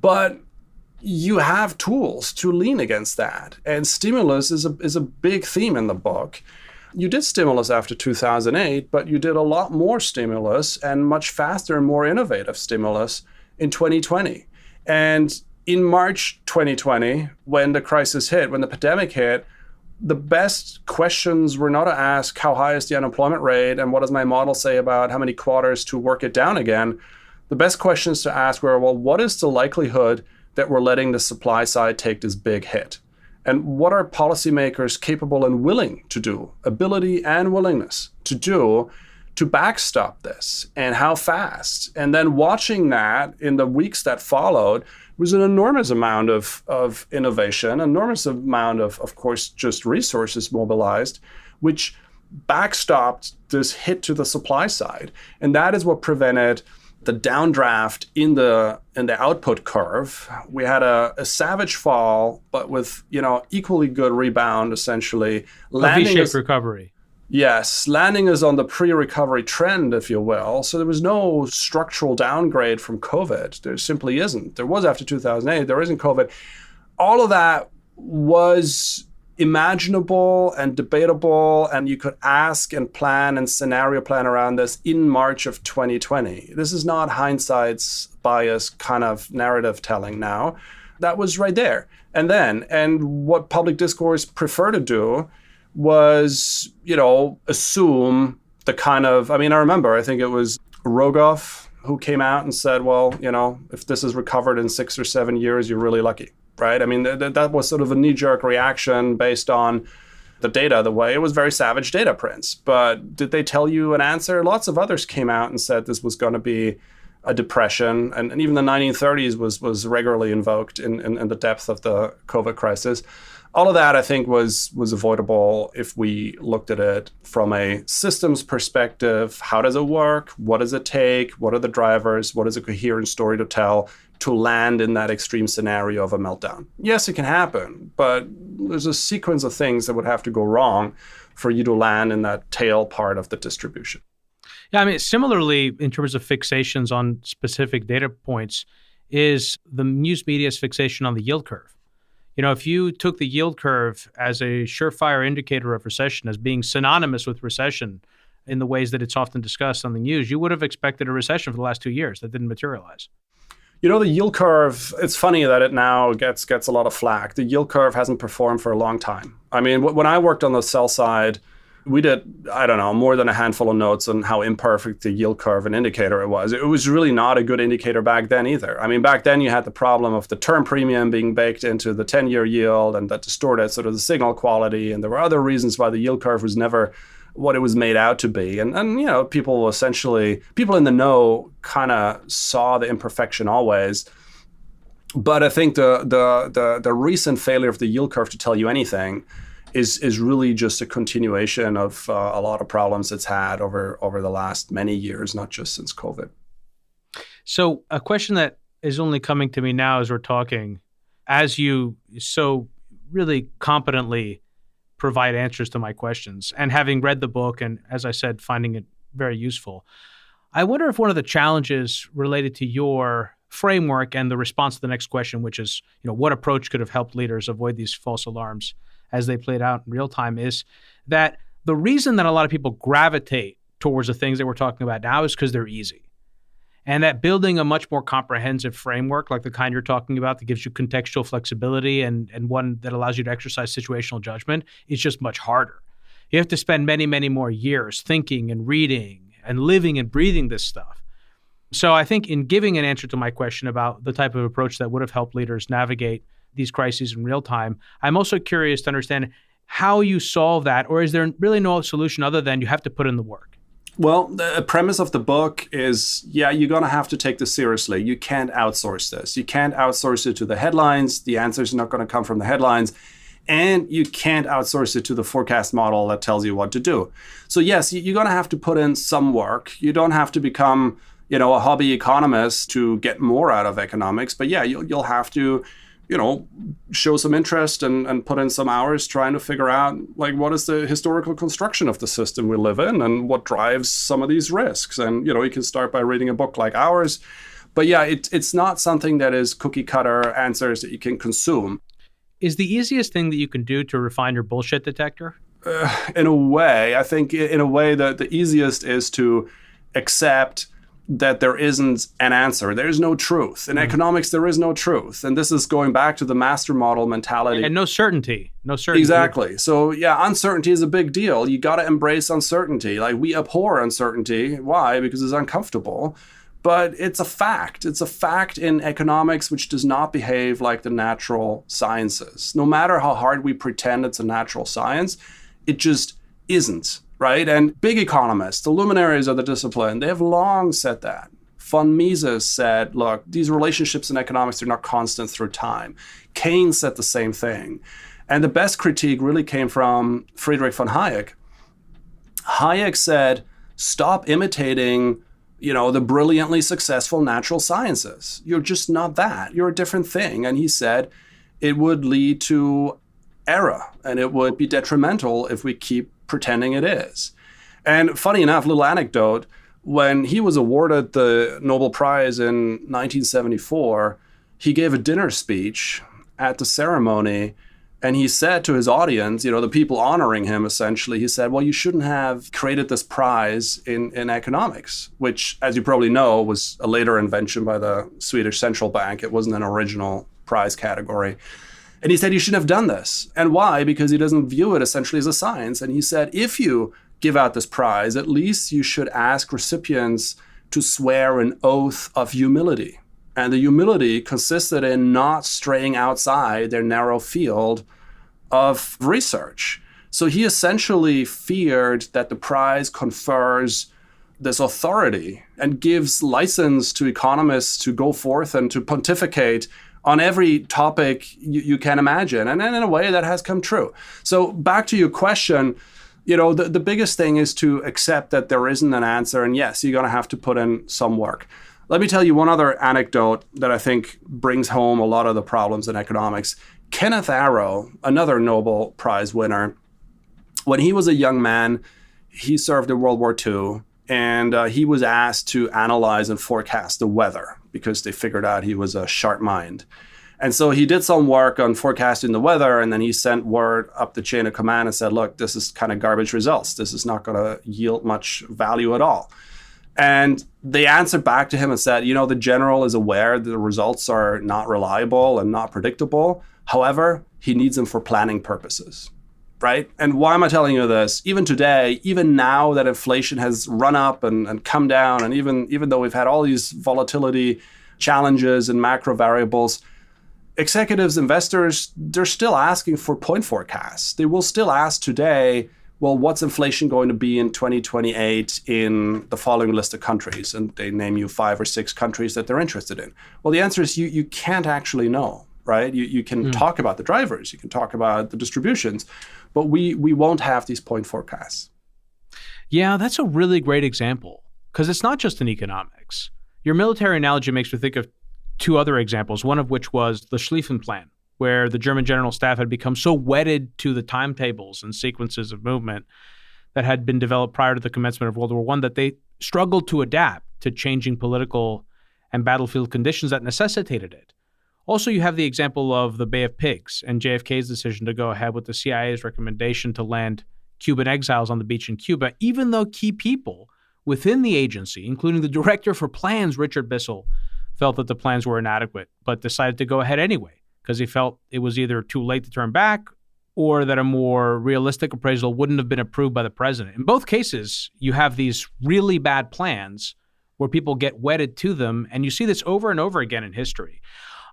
B: But you have tools to lean against that. And stimulus is a big theme in the book. You did stimulus after 2008, but you did a lot more stimulus and much faster and more innovative stimulus in 2020. And in March 2020, when the crisis hit, when the pandemic hit, the best questions were not to ask how high is the unemployment rate and what does my model say about how many quarters to work it down again. The best questions to ask were, well, what is the likelihood that we're letting the supply side take this big hit? And what are policymakers capable and willing to do, ability and willingness to do to backstop this, and how fast? And then watching that in the weeks that followed was an enormous amount of innovation, enormous amount of course, just resources mobilized, which backstopped this hit to the supply side. And that is what prevented the downdraft in the output curve. We had a savage fall, but with equally good rebound, essentially.
A: A V-shaped recovery.
B: Yes, landing is on the pre-recovery trend, if you will. So there was no structural downgrade from COVID. There simply isn't. There was after 2008. There isn't COVID. All of that was imaginable and debatable, and you could ask and plan and scenario plan around this in March of 2020. This is not hindsight's bias kind of narrative telling now. That was right there. And what public discourse prefer to do was, assume the kind of, I remember, I think it was Rogoff who came out and said, well, if this is recovered in 6 or 7 years, you're really lucky, right? That was sort of a knee-jerk reaction based on the data, the way it was very savage data prints. But did they tell you an answer? Lots of others came out and said this was going to be a depression. And even the 1930s was regularly invoked in the depth of the COVID crisis. All of that, I think, was avoidable if we looked at it from a systems perspective. How does it work? What does it take? What are the drivers? What is a coherent story to tell to land in that extreme scenario of a meltdown? Yes, it can happen, but there's a sequence of things that would have to go wrong for you to land in that tail part of the distribution.
A: Yeah, similarly, in terms of fixations on specific data points, is the news media's fixation on the yield curve. If you took the yield curve as a surefire indicator of recession, as being synonymous with recession in the ways that it's often discussed on the news, you would have expected a recession for the last 2 years that didn't materialize.
B: The yield curve, it's funny that it now gets a lot of flack. The yield curve hasn't performed for a long time. When I worked on the sell side, we did, more than a handful of notes on how imperfect the yield curve and indicator it was. It was really not a good indicator back then either. Back then you had the problem of the term premium being baked into the 10-year yield, and that distorted sort of the signal quality. And there were other reasons why the yield curve was never what it was made out to be. And people in the know kind of saw the imperfection always. But I think the recent failure of the yield curve to tell you anything is really just a continuation of a lot of problems it's had over the last many years, not just since COVID.
A: So a question that is only coming to me now as we're talking, as you so really competently provide answers to my questions, and having read the book and, as I said, finding it very useful, I wonder if one of the challenges related to your framework and the response to the next question, which is, what approach could have helped leaders avoid these false alarms as they played out in real time, is that the reason that a lot of people gravitate towards the things that we're talking about now is because they're easy. And that building a much more comprehensive framework, like the kind you're talking about, that gives you contextual flexibility and one that allows you to exercise situational judgment, is just much harder. You have to spend many, many more years thinking and reading and living and breathing this stuff. So I think in giving an answer to my question about the type of approach that would have helped leaders navigate these crises in real time, I'm also curious to understand how you solve that, or is there really no solution other than you have to put in the work?
B: Well, the premise of the book is, you're going to have to take this seriously. You can't outsource this. You can't outsource it to the headlines. The answers are not going to come from the headlines. And you can't outsource it to the forecast model that tells you what to do. So yes, you're going to have to put in some work. You don't have to become, a hobby economist to get more out of economics. But you'll have to show some interest and put in some hours trying to figure out, what is the historical construction of the system we live in and what drives some of these risks. And, you can start by reading a book like ours. But it's not something that is cookie cutter answers that you can consume.
A: Is the easiest thing that you can do to refine your bullshit detector?
B: In a way, I think that the easiest is to accept that there isn't an answer. There's no truth. In economics, there is no truth. And this is going back to the master model mentality.
A: And no certainty.
B: Exactly. So uncertainty is a big deal. You got to embrace uncertainty. We abhor uncertainty. Why? Because it's uncomfortable. But it's a fact. It's a fact in economics which does not behave like the natural sciences. No matter how hard we pretend it's a natural science, it just isn't, right? And big economists, the luminaries of the discipline, they have long said that. Von Mises said, look, these relationships in economics are not constant through time. Keynes said the same thing. And the best critique really came from Friedrich von Hayek. Hayek said, stop imitating the brilliantly successful natural sciences. You're just not that. You're a different thing. And he said it would lead to error and it would be detrimental if we keep pretending it is. And funny enough, little anecdote, when he was awarded the Nobel Prize in 1974, he gave a dinner speech at the ceremony. And he said to his audience, the people honoring him, essentially, he said, well, you shouldn't have created this prize in economics, which, as you probably know, was a later invention by the Swedish central bank. It wasn't an original prize category. And he said, you shouldn't have done this. And why? Because he doesn't view it essentially as a science. And he said, if you give out this prize, at least you should ask recipients to swear an oath of humility. And the humility consisted in not straying outside their narrow field of research. So he essentially feared that the prize confers this authority and gives license to economists to go forth and to pontificate on every topic you can imagine. And in a way that has come true. So back to your question, the biggest thing is to accept that there isn't an answer. And yes, you're going to have to put in some work. Let me tell you one other anecdote that I think brings home a lot of the problems in economics. Kenneth Arrow, another Nobel Prize winner, when he was a young man, he served in World War II, and he was asked to analyze and forecast the weather because they figured out he was a sharp mind. And so he did some work on forecasting the weather, and then he sent word up the chain of command and said, look, this is kind of garbage results. This is not going to yield much value at all. And they answered back to him and said, the general is aware that the results are not reliable and not predictable. However, he needs them for planning purposes, right? And why am I telling you this? Even today, even now that inflation has run up and come down, and even though we've had all these volatility challenges and macro variables, executives, investors, they're still asking for point forecasts. They will still ask today, well, what's inflation going to be in 2028 in the following list of countries? And they name you 5 or 6 countries that they're interested in. Well, the answer is you can't actually know, right? You can talk about the drivers, you can talk about the distributions, but we won't have these point forecasts.
A: Yeah, that's a really great example because it's not just in economics. Your military analogy makes me think of 2 other examples, one of which was the Schlieffen Plan, where the German general staff had become so wedded to the timetables and sequences of movement that had been developed prior to the commencement of World War I that they struggled to adapt to changing political and battlefield conditions that necessitated it. Also, you have the example of the Bay of Pigs and JFK's decision to go ahead with the CIA's recommendation to land Cuban exiles on the beach in Cuba, even though key people within the agency, including the director for plans, Richard Bissell, felt that the plans were inadequate, but decided to go ahead anyway, because he felt it was either too late to turn back or that a more realistic appraisal wouldn't have been approved by the president. In both cases, you have these really bad plans where people get wedded to them, and you see this over and over again in history.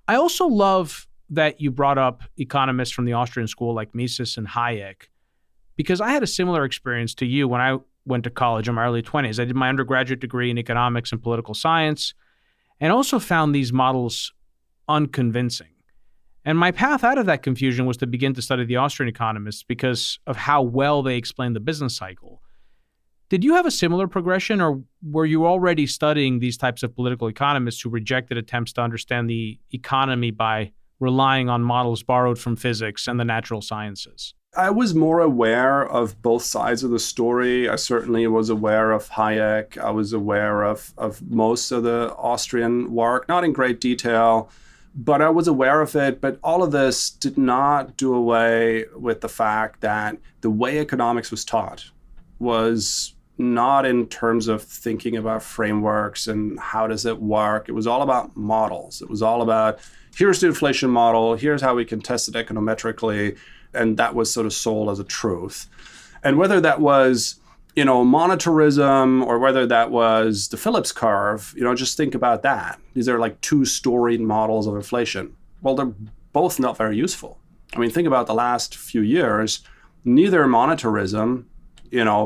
A: I also love that you brought up economists from the Austrian School like Mises and Hayek, because I had a similar experience to you when I went to college in my early 20s. I did my undergraduate degree in economics and political science, and also found these models unconvincing. And my path out of that confusion was to begin to study the Austrian economists because of how well they explained the business cycle. Did you have a similar progression, or were you already studying these types of political economists who rejected attempts to understand the economy by relying on models borrowed from physics and the natural sciences?
B: I was more aware of both sides of the story. I certainly was aware of Hayek. I was aware of most of the Austrian work, not in great detail, but I was aware of it. But all of this did not do away with the fact that the way economics was taught was not in terms of thinking about frameworks and how does it work. It was all about models. It was all about, here's the inflation model, here's how we can test it econometrically. And that was sort of sold as a truth. And whether that was monetarism or whether that was the Phillips curve, just think about that. These are like two storied models of inflation. Well, they're both not very useful. I mean, think about the last few years, neither monetarism,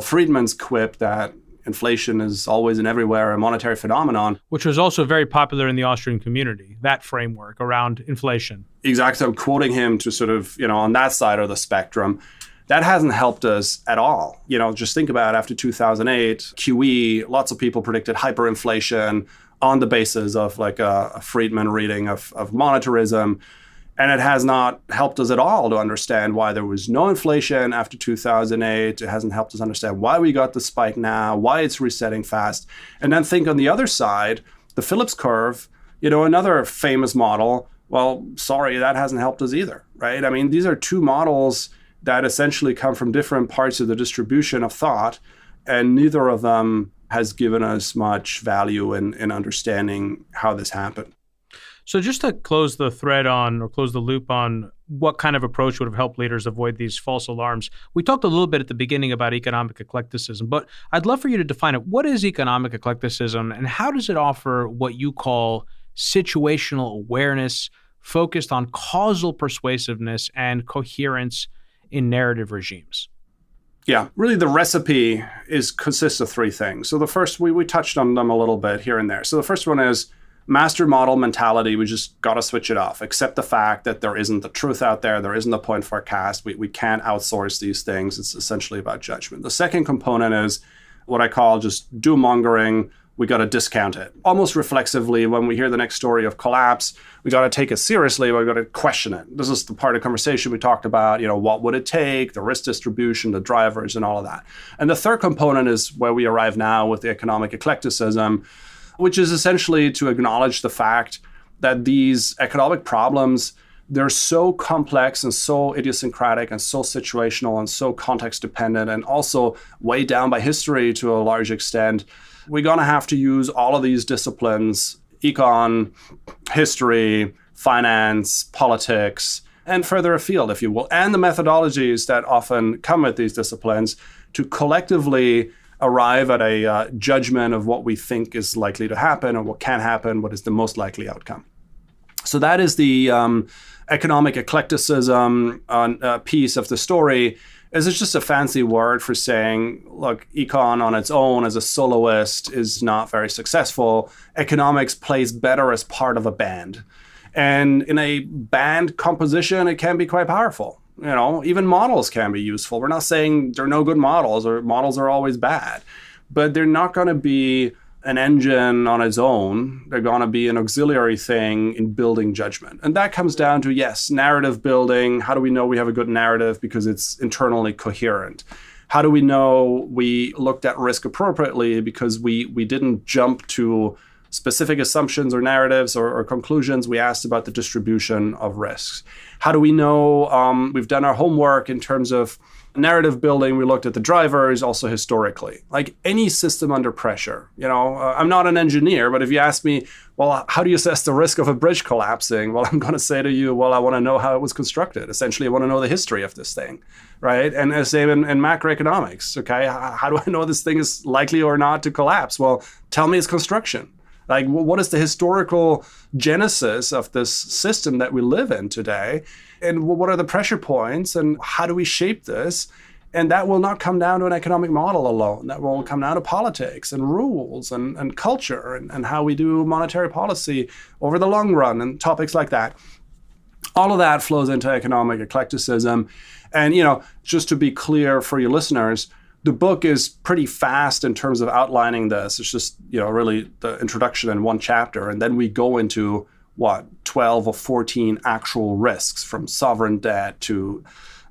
B: Friedman's quip that inflation is always and everywhere a monetary phenomenon.
A: Which was also very popular in the Austrian community, that framework around inflation.
B: Exactly. I'm quoting him to sort of, on that side of the spectrum. That hasn't helped us at all. Just think about after 2008, QE, lots of people predicted hyperinflation on the basis of like a Friedman reading of monetarism. And it has not helped us at all to understand why there was no inflation after 2008. It hasn't helped us understand why we got the spike now, why it's resetting fast. And then think on the other side, the Phillips curve, another famous model. Well, sorry, that hasn't helped us either, right? I mean, these are two models that essentially come from different parts of the distribution of thought, and neither of them has given us much value in understanding how this happened.
A: So just to close the thread on, or close the loop on what kind of approach would have helped leaders avoid these false alarms, we talked a little bit at the beginning about economic eclecticism, but I'd love for you to define it. What is economic eclecticism, and how does it offer what you call situational awareness focused on causal persuasiveness and coherence in narrative regimes?
B: Yeah, really the recipe consists of three things. So the first, we touched on them a little bit here and there. So the first one is master model mentality. We just got to switch it off. Accept the fact that there isn't the truth out there. There isn't a point forecast. We can't outsource these things. It's essentially about judgment. The second component is what I call just doom-mongering. We got to discount it. Almost reflexively, when we hear the next story of collapse, we got to take it seriously, but we got to question it. This is the part of the conversation we talked about, what would it take, the risk distribution, the drivers, and all of that. And the third component is where we arrive now with the economic eclecticism, which is essentially to acknowledge the fact that these economic problems, they're so complex and so idiosyncratic and so situational and so context dependent and also weighed down by history to a large extent. We're going to have to use all of these disciplines, econ, history, finance, politics, and further afield, if you will, and the methodologies that often come with these disciplines to collectively arrive at a judgment of what we think is likely to happen or what can happen, what is the most likely outcome. So that is the economic eclecticism piece of the story. It's just a fancy word for saying, look, econ on its own as a soloist is not very successful. Economics plays better as part of a band. And in a band composition, it can be quite powerful. Even models can be useful. We're not saying there are no good models or models are always bad, but they're not going to be an engine on its own. They're going to be an auxiliary thing in building judgment. And that comes down to, yes, narrative building. How do we know we have a good narrative? Because it's internally coherent. How do we know we looked at risk appropriately? Because we didn't jump to specific assumptions or narratives or conclusions. We asked about the distribution of risks. How do we know we've done our homework in terms of narrative building? We looked at the drivers also historically. Like any system under pressure, I'm not an engineer, but if you ask me, well, how do you assess the risk of a bridge collapsing? Well, I'm going to say to you, well, I want to know how it was constructed. Essentially, I want to know the history of this thing, right? And the same in macroeconomics, okay? How do I know this thing is likely or not to collapse? Well, tell me its construction. Like, what is the historical genesis of this system that we live in today? And what are the pressure points? And how do we shape this? And that will not come down to an economic model alone. That will come down to politics and rules and culture and how we do monetary policy over the long run and topics like that. All of that flows into economic eclecticism. And, just to be clear for your listeners, the book is pretty fast in terms of outlining this. It's just, really the introduction in one chapter. And then we go into 12 or 14 actual risks, from sovereign debt to,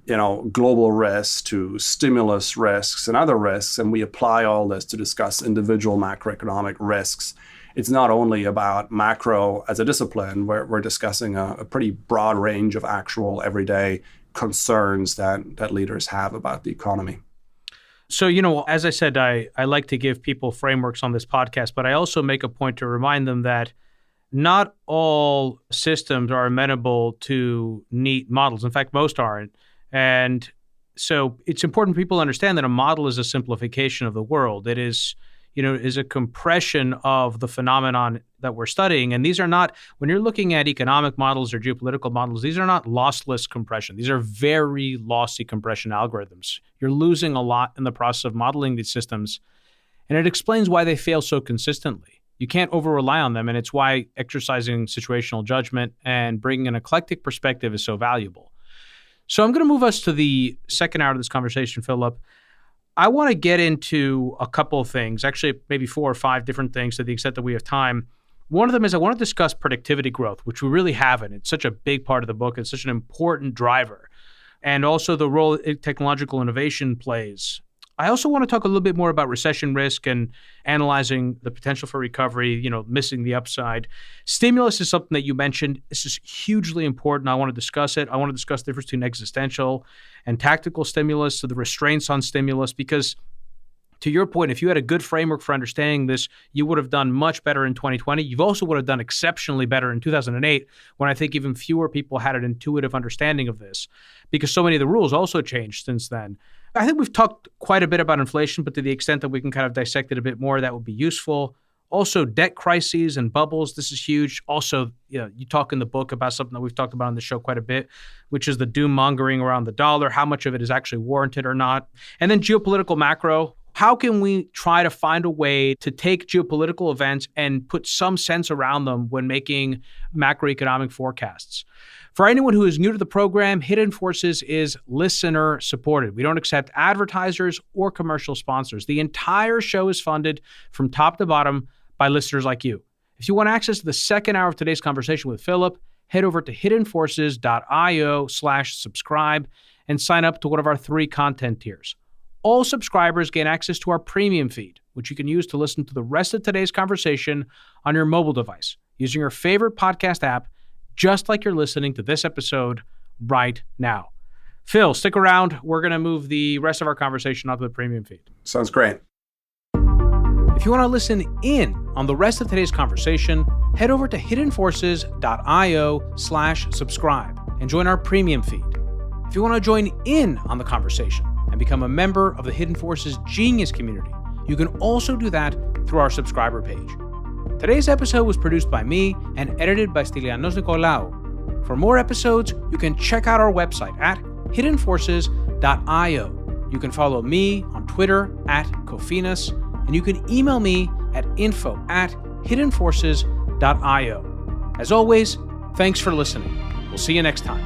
B: global risks to stimulus risks and other risks. And we apply all this to discuss individual macroeconomic risks. It's not only about macro as a discipline. We're discussing a pretty broad range of actual everyday concerns that leaders have about the economy.
A: So, as I said, I like to give people frameworks on this podcast, but I also make a point to remind them that not all systems are amenable to neat models. In fact, most aren't. And So it's important people understand that a model is a simplification of the world. It is, is a compression of the phenomenon that we're studying. And these are not, when you're looking at economic models or geopolitical models, these are not lossless compression. These are very lossy compression algorithms. You're losing a lot in the process of modeling these systems. And it explains why they fail so consistently. You can't over-rely on them. And it's why exercising situational judgment and bringing an eclectic perspective is so valuable. So I'm going to move us to the second hour of this conversation, Philip. I want to get into a couple of things, actually maybe 4 or 5 different things to the extent that we have time. One of them is I want to discuss productivity growth, which we really haven't. It's such a big part of the book. It's such an important driver. And also the role technological innovation plays. I also want to talk a little bit more about recession risk and analyzing the potential for recovery, missing the upside. Stimulus is something that you mentioned. This is hugely important. I want to discuss it. I want to discuss the difference between existential and tactical stimulus, so the restraints on stimulus, because to your point, if you had a good framework for understanding this, you would have done much better in 2020. You also would have done exceptionally better in 2008, when I think even fewer people had an intuitive understanding of this, because so many of the rules also changed since then. I think we've talked quite a bit about inflation, but to the extent that we can kind of dissect it a bit more, that would be useful. Also, debt crises and bubbles. This is huge. Also, you talk in the book about something that we've talked about on the show quite a bit, which is the doom-mongering around the dollar, how much of it is actually warranted or not. And then geopolitical macro. How can we try to find a way to take geopolitical events and put some sense around them when making macroeconomic forecasts? For anyone who is new to the program, Hidden Forces is listener supported. We don't accept advertisers or commercial sponsors. The entire show is funded from top to bottom by listeners like you. If you want access to the second hour of today's conversation with Philip, head over to hiddenforces.io/subscribe and sign up to one of our 3 content tiers. All subscribers gain access to our premium feed, which you can use to listen to the rest of today's conversation on your mobile device using your favorite podcast app, just like you're listening to this episode right now. Phil, stick around. We're going to move the rest of our conversation onto the premium feed.
B: Sounds great.
A: If you want to listen in on the rest of today's conversation, head over to hiddenforces.io/subscribe and join our premium feed. If you want to join in on the conversation and become a member of the Hidden Forces Genius community, you can also do that through our subscriber page. Today's episode was produced by me and edited by Stylianos Nicolaou. For more episodes, you can check out our website at hiddenforces.io. You can follow me on Twitter at Kofinas, and you can email me at info@hiddenforces.io. As always, thanks for listening. We'll see you next time.